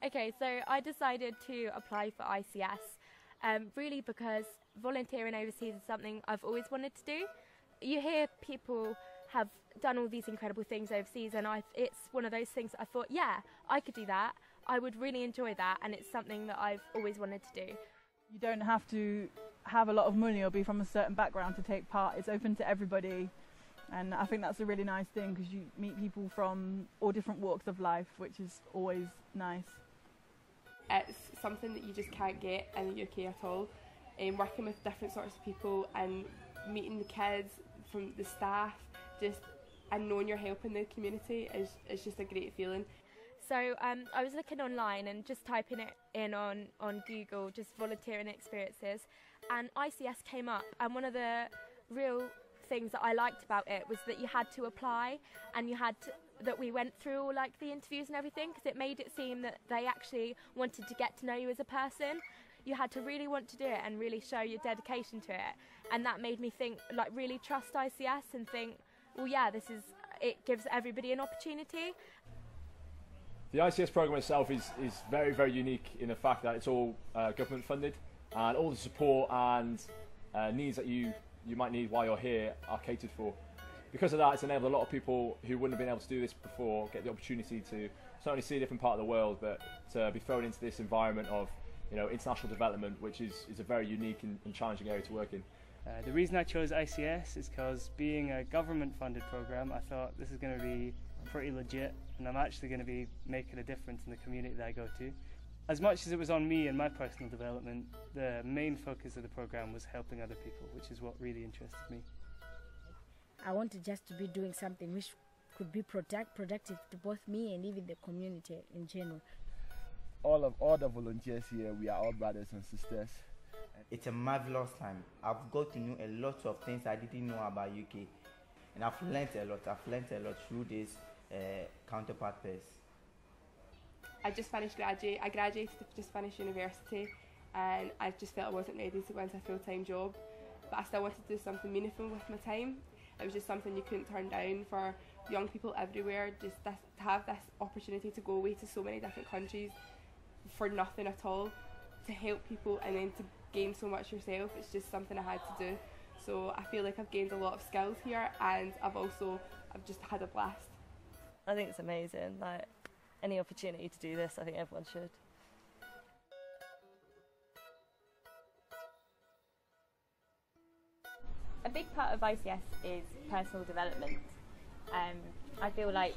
Okay, so I decided to apply for ICS really because volunteering overseas is something I've always wanted to do. You hear people have done all these incredible things overseas, and it's one of those things that I thought, yeah, I could do that. I would really enjoy that, and it's something that I've always wanted to do. You don't have to have a lot of money or be from a certain background to take part. It's open to everybody, and I think that's a really nice thing because you meet people from all different walks of life, which is always nice. It's something that you just can't get in the UK at all. Working with different sorts of people and meeting the kids from the staff, and knowing you're helping the community is just a great feeling. So I was looking online and just typing it in on Google, just volunteering experiences, and ICS came up, and one of the real things that I liked about it was that you had to apply, and that we went through all like the interviews and everything, because it made it seem that they actually wanted to get to know you as a person. You had to really want to do it and really show your dedication to it, and that made me think, like, really trust ICS and think, well, yeah, it gives everybody an opportunity. The ICS programme itself is very, very unique in the fact that it's all government funded, and all the support and needs that you might need while you're here are catered for. Because of that, it's enabled a lot of people who wouldn't have been able to do this before get the opportunity to not only see a different part of the world, but to be thrown into this environment of international development, which is a very unique and challenging area to work in. The reason I chose ICS is because, being a government-funded programme, I thought this is going to be pretty legit, and I'm actually going to be making a difference in the community that I go to. As much as it was on me and my personal development, the main focus of the programme was helping other people, which is what really interested me. I wanted just to be doing something which could be productive to both me and even the community in general. All the volunteers here, we are all brothers and sisters. It's a marvelous time. I've got to know a lot of things I didn't know about UK, and I've learnt a lot. Through this counterpart pairs. I graduated to just finish university, and I just felt I wasn't ready to go into a full-time job, but I still wanted to do something meaningful with my time. It was just something you couldn't turn down for young people everywhere, to have this opportunity to go away to so many different countries for nothing at all, to help people and then to gain so much yourself. It's just something I had to do. So I feel like I've gained a lot of skills here, and I've just had a blast. I think it's amazing. Like, any opportunity to do this, I think everyone should. A big part of ICS is personal development. I feel like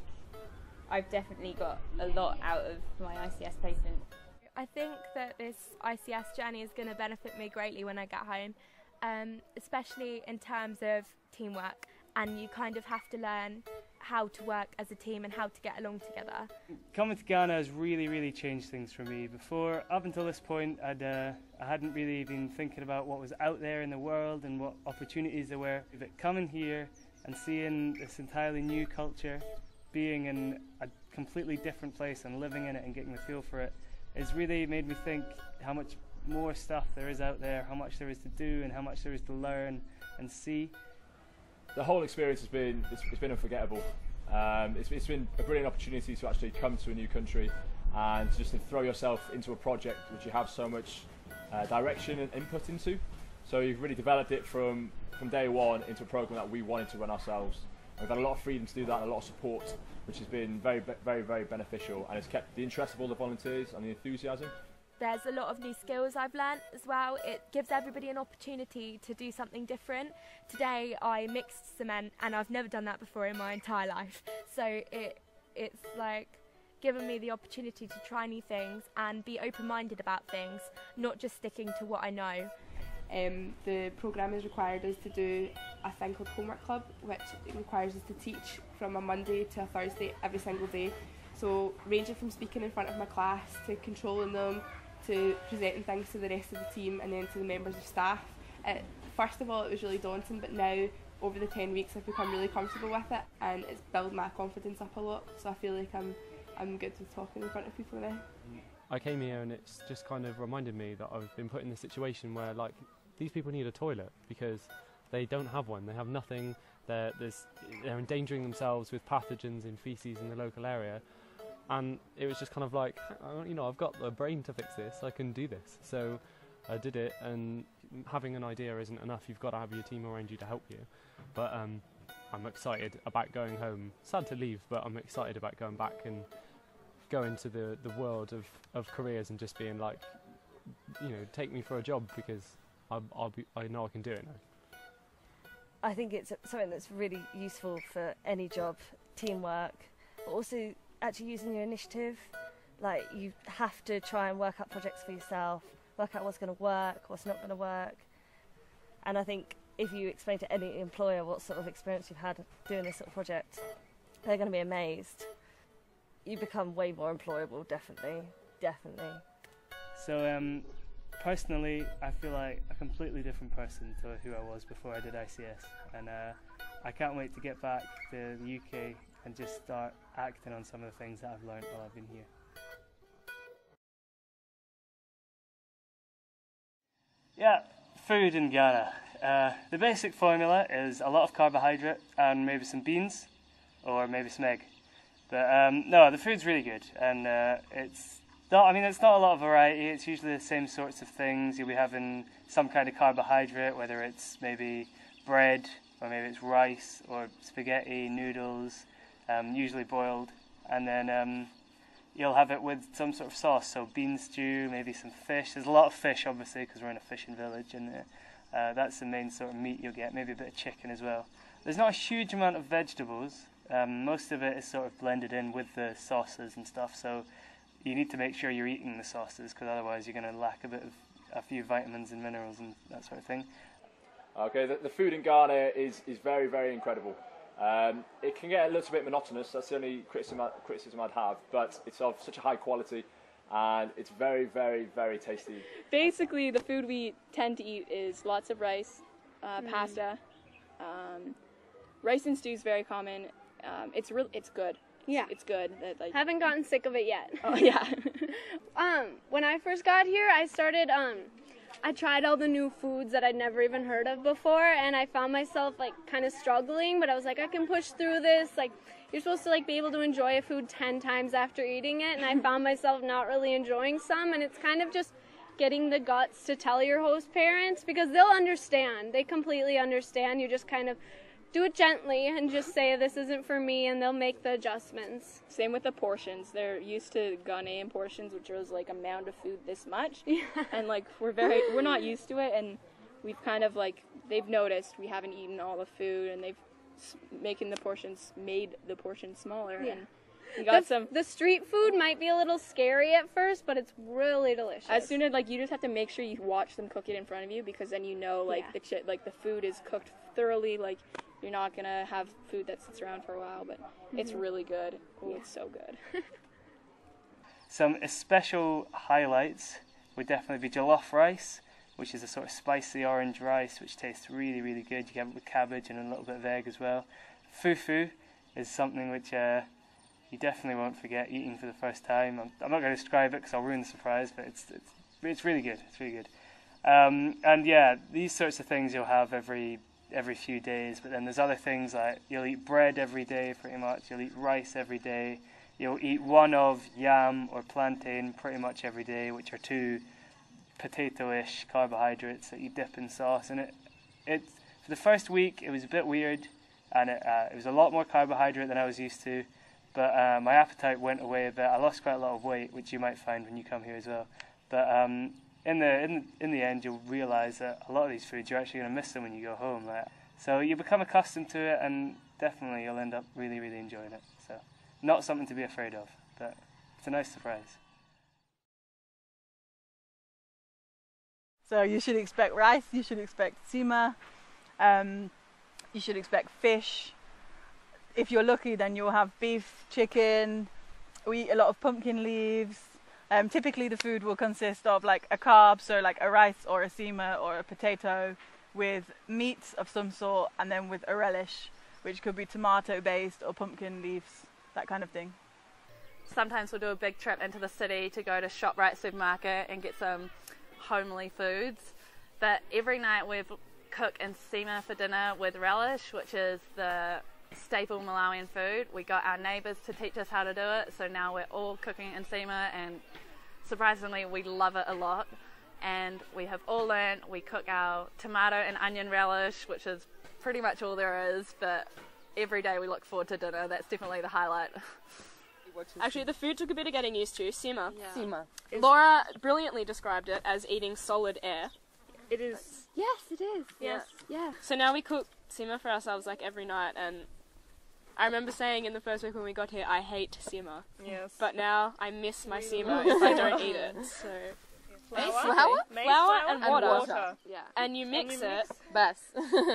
I've definitely got a lot out of my ICS placement. I think that this ICS journey is going to benefit me greatly when I get home, especially in terms of teamwork, and you kind of have to learn how to work as a team and how to get along together. Coming to Ghana has really changed things for me. Before, up until this point, I hadn't really been thinking about what was out there in the world and what opportunities there were. But coming here and seeing this entirely new culture, being in a completely different place and living in it and getting the feel for it, has really made me think how much more stuff there is out there, how much there is to do and how much there is to learn and see. The whole experience has been unforgettable. It's been a brilliant opportunity to actually come to a new country and just to throw yourself into a project which you have so much direction and input into. So you've really developed it from day one into a program that we wanted to run ourselves. We've had a lot of freedom to do that and a lot of support, which has been very beneficial, and it's kept the interest of all the volunteers and the enthusiasm. There's a lot of new skills I've learnt as well. It gives everybody an opportunity to do something different. Today I mixed cement, and I've never done that before in my entire life. So it's like given me the opportunity to try new things and be open-minded about things, not just sticking to what I know. The programme has required us to do a thing called Homework Club, which requires us to teach from a Monday to a Thursday every single day. So ranging from speaking in front of my class to controlling them, to presenting things to the rest of the team and then to the members of staff. First of all, it was really daunting, but now over the 10 weeks I've become really comfortable with it, and it's built my confidence up a lot, so I feel like I'm good with talking in front of people now. I came here and it's just kind of reminded me that I've been put in this situation where, like, these people need a toilet because they don't have one, they have nothing, they're endangering themselves with pathogens in faeces in the local area. and it was just kind of like, you know, I've got the brain to fix this, I can do this. So I did it, and having an idea isn't enough, you've got to have your team around you to help you. But I'm excited about going home. Sad to leave, but I'm excited about going back and going to the world of careers and just being like, you know, take me for a job, because I know I can do it now. I think it's something that's really useful for any job, teamwork, but also actually using your initiative. Like, you have to try and work out projects for yourself, work out what's going to work, what's not going to work. And I think if you explain to any employer what sort of experience you've had doing this sort of project, they're going to be amazed. You become way more employable, definitely. So personally, I feel like a completely different person to who I was before I did ICS, and I can't wait to get back to the UK and just start acting on some of the things that I've learned while I've been here. Yeah, food in Ghana. The basic formula is a lot of carbohydrate and maybe some beans, or maybe some egg. But no, the food's really good, and it's not a lot of variety. It's usually the same sorts of things. You'll be having some kind of carbohydrate, whether it's maybe bread, or maybe it's rice, or spaghetti, noodles, usually boiled, and then you'll have it with some sort of sauce, so bean stew, maybe some fish. There's a lot of fish, obviously, because we're in a fishing village, and that's the main sort of meat you'll get, maybe a bit of chicken as well. There's not a huge amount of vegetables. Most of it is sort of blended in with the sauces and stuff, so you need to make sure you're eating the sauces, because otherwise you're going to lack a few vitamins and minerals and that sort of thing. Okay, the food in Ghana is very, very incredible. It can get a little bit monotonous, that's the only criticism I'd have, but it's of such a high quality, and it's very, very, very tasty. Basically, the food we tend to eat is lots of rice, pasta. Rice and stew is very common. It's good. Yeah, it's good. Haven't gotten sick of it yet. Oh yeah. When I first got here, I tried all the new foods that I'd never even heard of before, and I found myself like kind of struggling, but I was like, I can push through this. Like, you're supposed to like be able to enjoy a food 10 times after eating it, and I found myself not really enjoying some, and it's kind of just getting the guts to tell your host parents, because they'll understand. They completely understand. You just kind of do it gently and just say, this isn't for me, and they'll make the adjustments. Same with the portions. They're used to Ghanaian portions, which was like a mound of food this much. Yeah. And like we're not used to it, and we've kind of like, they've noticed we haven't eaten all the food, and they've made the portions smaller. Yeah. And we got the street food might be a little scary at first, but it's really delicious. As soon as you just have to make sure you watch them cook it in front of you, because then you know the food is cooked thoroughly. Like, you're not gonna have food that sits around for a while, but it's really good. Oh, it's so good. Some special highlights would definitely be jollof rice, which is a sort of spicy orange rice, which tastes really, really good. You get it with cabbage and a little bit of egg as well. Fufu is something which you definitely won't forget eating for the first time. I'm not going to describe it because I'll ruin the surprise, but it's really good. It's really good. And yeah, these sorts of things you'll have every few days, but then there's other things like you'll eat bread every day pretty much, you'll eat rice every day, you'll eat one of yam or plantain pretty much every day, which are two potato-ish carbohydrates that you dip in sauce. And it for the first week it was a bit weird, and it was a lot more carbohydrate than I was used to, but my appetite went away a bit. I lost quite a lot of weight, which you might find when you come here as well, but in the end, you'll realise that a lot of these foods, you're actually going to miss them when you go home. So you become accustomed to it, and definitely you'll end up really, really enjoying it. So not something to be afraid of, but it's a nice surprise. So you should expect rice, you should expect sima, you should expect fish. If you're lucky, then you'll have beef, chicken. We eat a lot of pumpkin leaves. Typically the food will consist of like a carb, so like a rice or a sima or a potato, with meat of some sort, and then with a relish, which could be tomato based or pumpkin leaves, that kind of thing. Sometimes we'll do a big trip into the city to go to ShopRite supermarket and get some homely foods, but every night we've cooked and sima for dinner with relish, which is the staple Malawian food. We got our neighbours to teach us how to do it, so now we're all cooking in Sima, and surprisingly we love it a lot. And we have all learned, we cook our tomato and onion relish, which is pretty much all there is, but every day we look forward to dinner. That's definitely the highlight. Actually, the food took a bit of getting used to. Sima. Yeah. Sima. Laura brilliantly described it as eating solid air. It is. Yes, it is. Yes. Yeah. So now we cook Sima for ourselves like every night, and I remember saying in the first week when we got here, I hate Sima. Yes. But now I miss my Sima if I don't eat it. So. Flour and water. Yeah. And you mix it. Bas.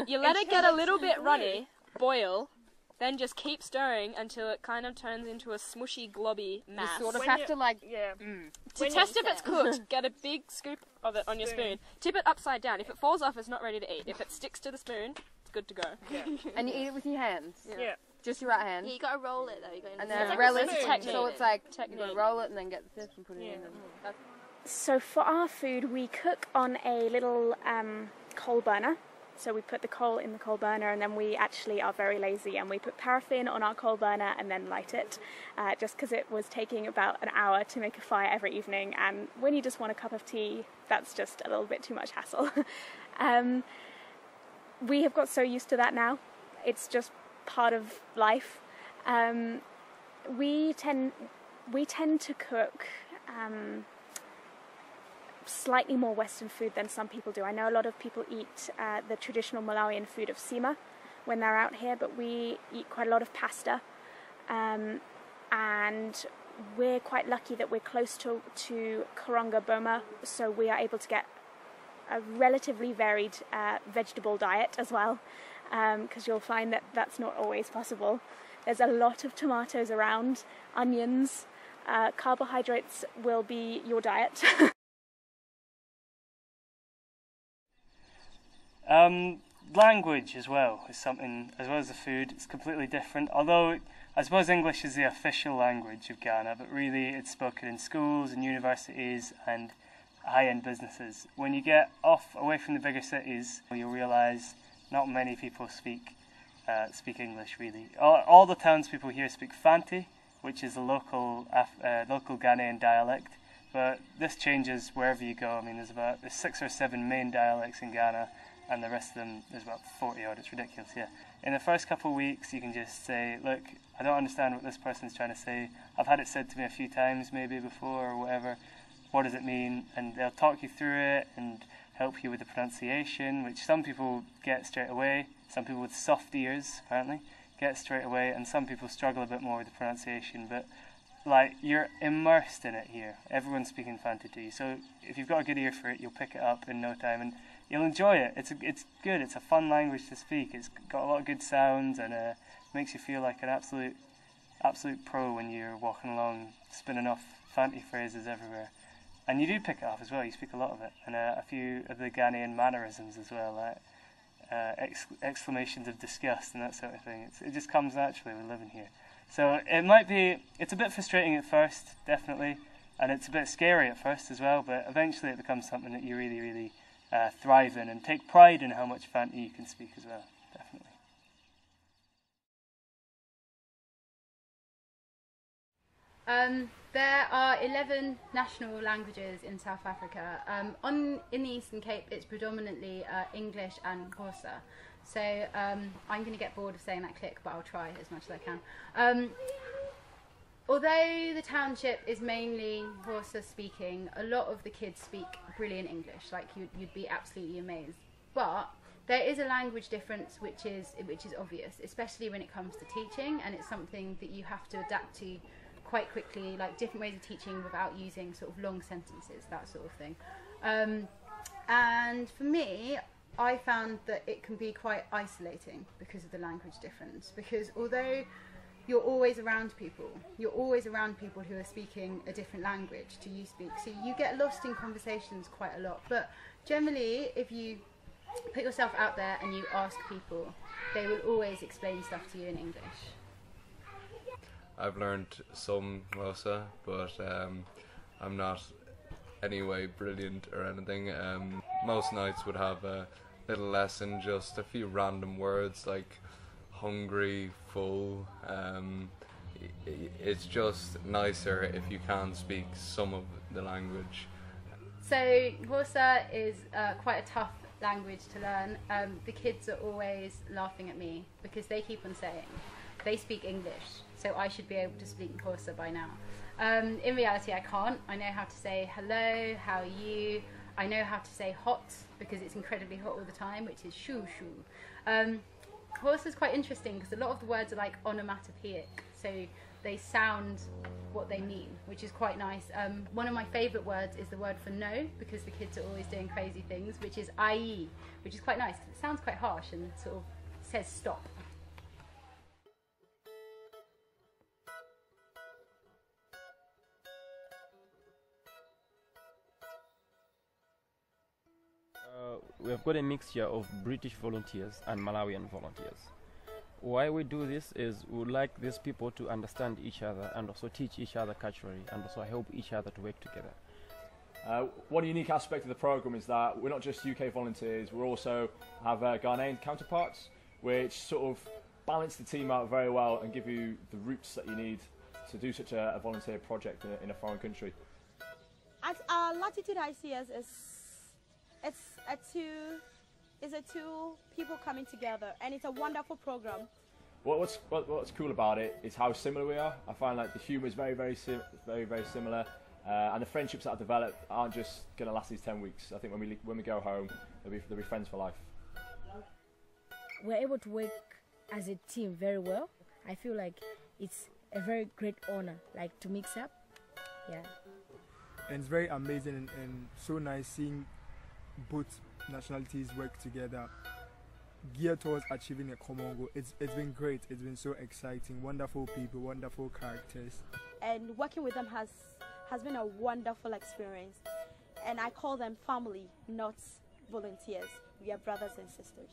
You let it get a little bit runny, boil, then just keep stirring until it kind of turns into a smushy, globby mass. You sort of have to like... To test if it's cooked, get a big scoop of it on your spoon. Tip it upside down. If it falls off, it's not ready to eat. If it sticks to the spoon, it's good to go. Yeah. And you eat it with your hands? Yeah. Just your right hand? Yeah, you gotta roll it though. And then relish, so it's like, you gotta roll it and then get the fifth and put it in. And so for our food, we cook on a little coal burner. So we put the coal in the coal burner, and then we actually are very lazy and we put paraffin on our coal burner and then light it, just because it was taking about an hour to make a fire every evening, and when you just want a cup of tea, that's just a little bit too much hassle. We have got so used to that now. It's just part of life. We tend to cook slightly more Western food than some people do. I know a lot of people eat the traditional Malawian food of Sima when they're out here, but we eat quite a lot of pasta, and we're quite lucky that we're close to Karonga Boma, so we are able to get a relatively varied vegetable diet as well, because you'll find that that's not always possible. There's a lot of tomatoes around, onions, carbohydrates will be your diet. Language as well is something, as well as the food, it's completely different. Although I suppose English is the official language of Ghana, but really it's spoken in schools and universities and high-end businesses. When you get away from the bigger cities, you'll realise not many people speak English really. All the townspeople here speak Fanti, which is a local Ghanaian dialect. But this changes wherever you go. I mean, there's 6 or 7 main dialects in Ghana, and the rest of them, there's about 40 odd. It's ridiculous, yeah. In the first couple of weeks, you can just say, look, I don't understand what this person's trying to say. I've had it said to me a few times maybe before or whatever. What does it mean? And they'll talk you through it and help you with the pronunciation, which some people get straight away. Some people with soft ears, apparently, get straight away, and some people struggle a bit more with the pronunciation. But like, you're immersed in it here. Everyone's speaking Fanti to you. So if you've got a good ear for it, you'll pick it up in no time, and you'll enjoy it. It's good. It's a fun language to speak. It's got a lot of good sounds, and makes you feel like an absolute pro when you're walking along, spinning off Fanti phrases everywhere. And you do pick it up as well. You speak a lot of it, and a few of the Ghanaian mannerisms as well, like exclamations of disgust and that sort of thing. It just comes naturally with living here. So it's a bit frustrating at first, definitely, and it's a bit scary at first as well, but eventually it becomes something that you really, really thrive in and take pride in how much Fanti you can speak as well, definitely. There are 11 national languages in South Africa. In the Eastern Cape, it's predominantly English and Xhosa. So I'm going to get bored of saying that click, but I'll try as much as I can. Although the township is mainly Xhosa speaking, a lot of the kids speak brilliant English. Like you'd be absolutely amazed. But there is a language difference which is obvious, especially when it comes to teaching, and it's something that you have to adapt to quite quickly, like different ways of teaching without using sort of long sentences, that sort of thing. And for me, I found that it can be quite isolating because of the language difference, because although you're always around people who are speaking a different language to you speak, so you get lost in conversations quite a lot. But generally, if you put yourself out there and you ask people, they will always explain stuff to you in English. I've learned some Xhosa, but I'm not anyway brilliant or anything. Most nights would have a little lesson, just a few random words like hungry, full. It's just nicer if you can speak some of the language. So Hausa is quite a tough language to learn. The kids are always laughing at me because they keep on saying they speak English, so I should be able to speak Hausa by now. In reality, I can't. I know how to say hello, how are you? I know how to say hot because it's incredibly hot all the time, which is shoo shoo. Hausa is quite interesting because a lot of the words are like onomatopoeic, so they sound what they mean, which is quite nice. One of my favourite words is the word for no, because the kids are always doing crazy things, which is IE, which is quite nice because it sounds quite harsh and sort of says stop. We have got a mixture of British volunteers and Malawian volunteers. Why we do this is we would like these people to understand each other and also teach each other culturally and also help each other to work together. One unique aspect of the programme is that we're not just UK volunteers, we also have Ghanaian counterparts, which sort of balance the team out very well and give you the roots that you need to do such a volunteer project in a foreign country. At Lattitude ICS it's a two people coming together, and it's a wonderful program. What's cool about it is how similar we are. I find like the humour is very similar, and the friendships that are developed aren't just going to last these 10 weeks. I think when we go home, they'll be friends for life. We're able to work as a team very well. I feel like it's a very great honor, like to mix up. Yeah. And it's very amazing and so nice seeing both nationalities work together, geared towards achieving a common goal. It's been great. It's been so exciting. Wonderful people, wonderful characters. And working with them has been a wonderful experience. And I call them family, not volunteers. We are brothers and sisters.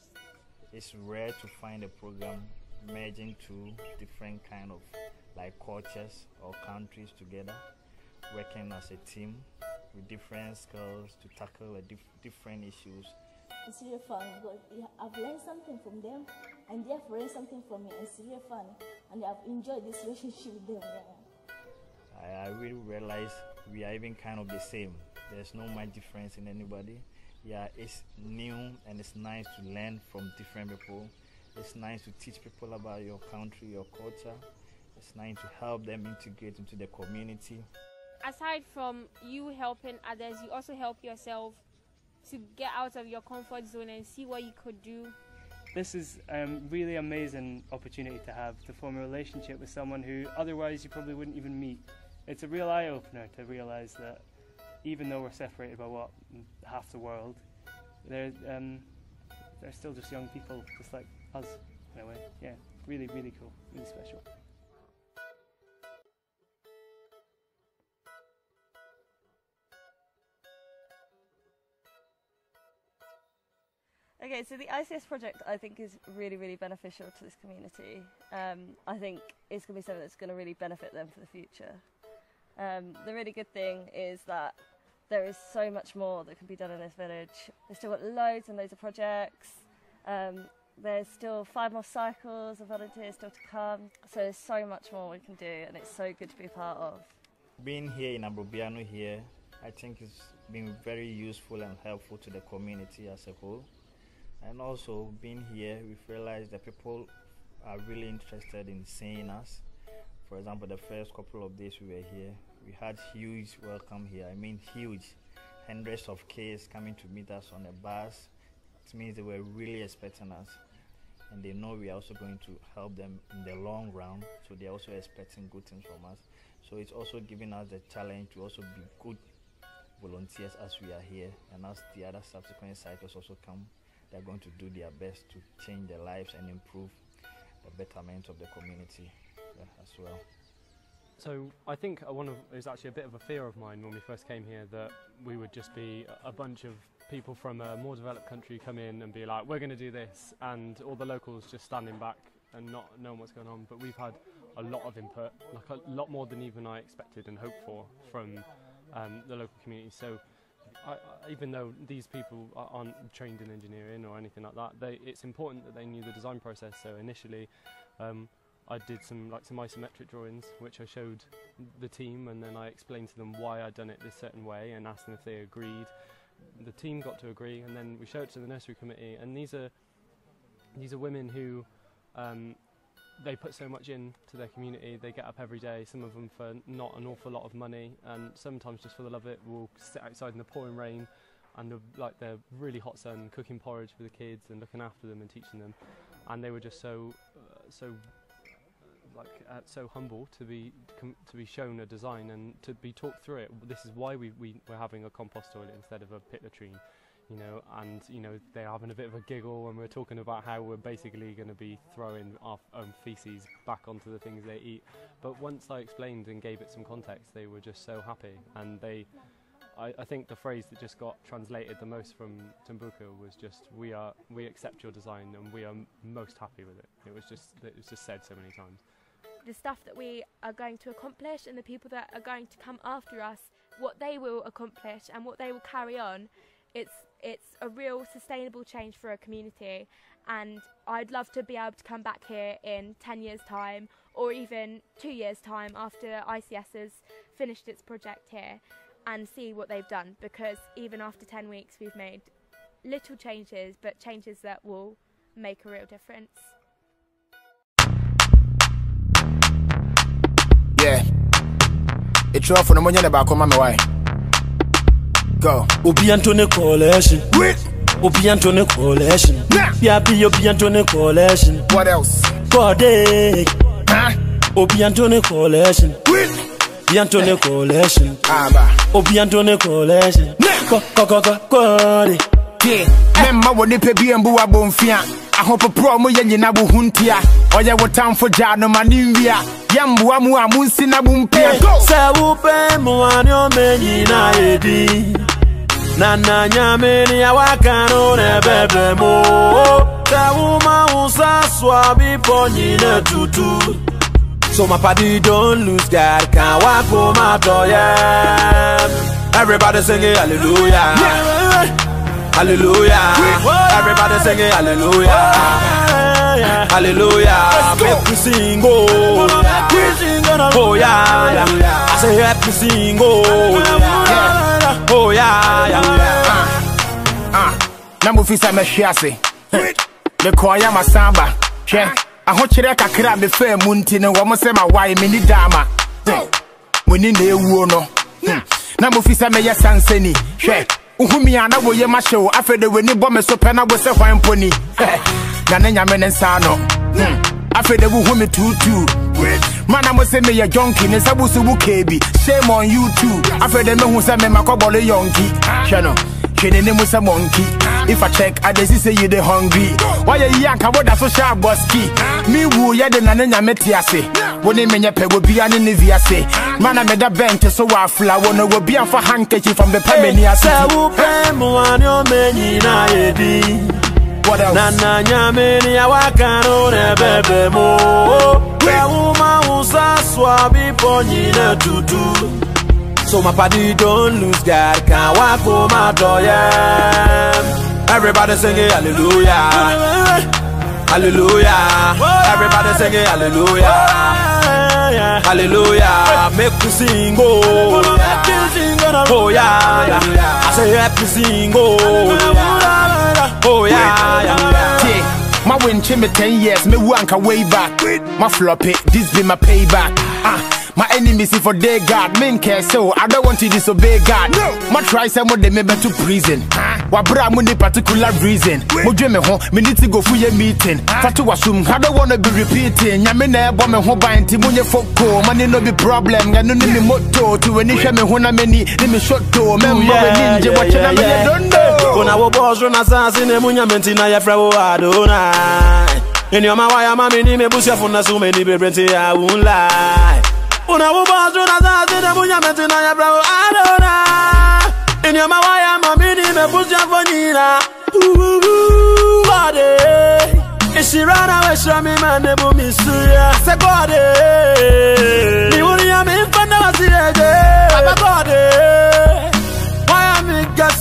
It's rare to find a program merging two different kind of like cultures or countries together, working as a team with different skills to tackle different issues. It's really fun because I've learned something from them and they have learned something from me. It's really fun and I've enjoyed this relationship with them. I really realize we are even kind of the same. There's no much difference in anybody. Yeah, it's new and it's nice to learn from different people. It's nice to teach people about your country, your culture. It's nice to help them integrate into the community. Aside from you helping others, you also help yourself to get out of your comfort zone and see what you could do. This is a really amazing opportunity to have, to form a relationship with someone who otherwise you probably wouldn't even meet. It's a real eye-opener to realise that even though we're separated by half the world, they're still just young people, just like us in a way. Yeah, really, really cool, really special. Okay, so the ICS project I think is really, really beneficial to this community. I think it's going to be something that's going to really benefit them for the future. The really good thing is that there is so much more that can be done in this village. They've still got loads and loads of projects. There's still 5 more cycles of volunteers still to come. So there's so much more we can do and it's so good to be a part of. Being here in Ovearseas here, I think it's been very useful and helpful to the community as a whole. And also being here, we've realized that people are really interested in seeing us. For example, the first couple of days we were here, we had huge welcome here. I mean huge. Hundreds of kids coming to meet us on the bus. It means they were really expecting us. And they know we are also going to help them in the long run. So they're also expecting good things from us. So it's also giving us the challenge to also be good volunteers as we are here. And as the other subsequent cycles also come, they're going to do their best to change their lives and improve the betterment of the community as well. So I think it was actually a bit of a fear of mine when we first came here, that we would just be a bunch of people from a more developed country come in and be like, we're going to do this, and all the locals just standing back and not knowing what's going on. But we've had a lot of input, like a lot more than even I expected and hoped for from the local community. So even though these people aren't trained in engineering or anything like that, it's important that they knew the design process. So initially, I did some isometric drawings, which I showed the team, and then I explained to them why I'd done it this certain way and asked them if they agreed. The team got to agree, and then we showed it to the nursery committee. And these are women who they put so much into their community. They get up every day, some of them for not an awful lot of money, and sometimes just for the love of it will sit outside in the pouring rain and the really hot sun, cooking porridge for the kids and looking after them and teaching them. And they were just so humble to be shown a design and to be talked through it. This is why we're having a compost toilet instead of a pit latrine. And they're having a bit of a giggle when we're talking about how we're basically going to be throwing our own feces back onto the things they eat. But once I explained and gave it some context, they were just so happy. And I think the phrase that just got translated the most from Tumbuka was just, we accept your design and we are most happy with it. It was just said so many times. The stuff that we are going to accomplish and the people that are going to come after us, what they will accomplish and what they will carry on, it's a real sustainable change for a community, and I'd love to be able to come back here in 10 years time or even 2 years time after ICS has finished its project here and see what they've done, because even after 10 weeks we've made little changes, but changes that will make a real difference. Yeah, it's rough for the money about come on my way. Go. Obi Antone Coalition. Obi Antone Coalition. Yeah, be Obi Antone Coalition. What else? Corday. Obi Antone Coalition. Obi Antone Coalition. Obi Antone Coalition. Corday. Yeah. Member when they pay BMBU abonfia. I hope a promo yenina bu huntia. Oya what time for Jano Manivia. Yambu amu amusina bumpia. Sa upe muanyo menina edi. Nana nyameni ya wakano nebebe mo. Sa uma usa swabi ponyine tutu. So my party don't lose God, can't walk home out of everybody singing hallelujah. Hallelujah. Everybody singing hallelujah. Hallelujah. Make me sing, oh yeah. I say help me sing, oh yeah. Namu fisa me shiase. Me kwaya masamba. Che. I want you to kakra me fe munti ne wo mo se ma wai me ni dama. Muni ne ewu no. Namu fisa me ya sanseni. Hwe. Uhumi ana wo ye ma show afede we ni bo me so pe na wo se hwan poni. Na ne nyame ne nsa no. Afede wo hu me tutu. Mana mo se me ya jonki ne sabusu bu kebi. Shame on you too. Afede me hu se me makobole yonki. Hwe no. Kene musa monkey. If I check, I just say you the hungry. Why you yank about that social boski? Me woo ya the nanya metiase. When they menya pe will be an inviase. Man, I made a bench so I flower no will be a for handkerchief from the Pemenia. What else? Nana nyameni ya wakano nebebe mo. Kwa uma usa swabi ponyine tutu. So my party don't lose God, can't walk home out of everybody singing hallelujah. Hallelujah. Everybody singing hallelujah. Hallelujah. Make me sing, oh yeah. I say help me sing, oh yeah. My win me 10 years, me wanka way back. My floppy, this be my payback. My enemies see for their God, men care so I don't want to disobey God. No, my try some of them to prison. Wabra muni particular reason. Mujwe me ho, me need to go for your meeting. Fatu wasum, I don't wanna be repeating. Yamene bo me ho ba inti munye foko. Money no be problem. Ganu ni me moto to when you me ho na many ni me shot to. Member we ninja watch na me don't know. Kona wo boss run assassin e munya menti na ya fra wo adona. In your mawaya mami ni me busia funa so many be brenti I won't lie. Una wo boss run assassin e munya menti na ya fra wo adona. In your mawaya mami ni me busia fonina. Body. If she run away, show me man ne bu misuya. Say body. Ni wuri ya me fana wasi ege. Baba body. Why am I gas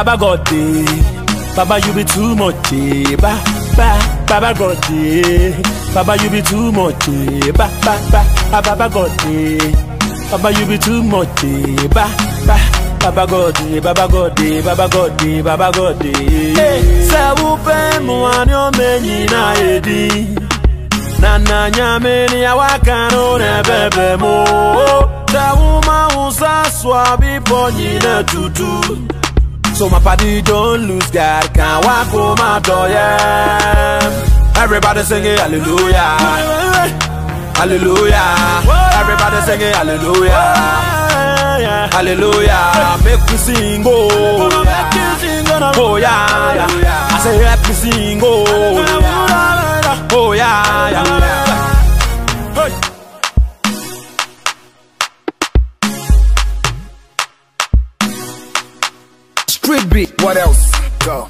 Baba God day. Baba you be too much, Baba God day. Baba you be too much, Baba God day. Baba you be too much, Baba God day, Baba God day, Baba God day, Baba God day. Sewupe muanyo menyi na edi. Nana nyameni ya wakano nebebe mo. Sewuma usaswa biponyi ne tutu. So my party don't lose God, can't walk home my door, yeah. Everybody singing hallelujah, hallelujah. Everybody singing hallelujah, hallelujah. Make me sing, oh yeah, I say let me sing, oh yeah. Hey. Street beat, what else? Go.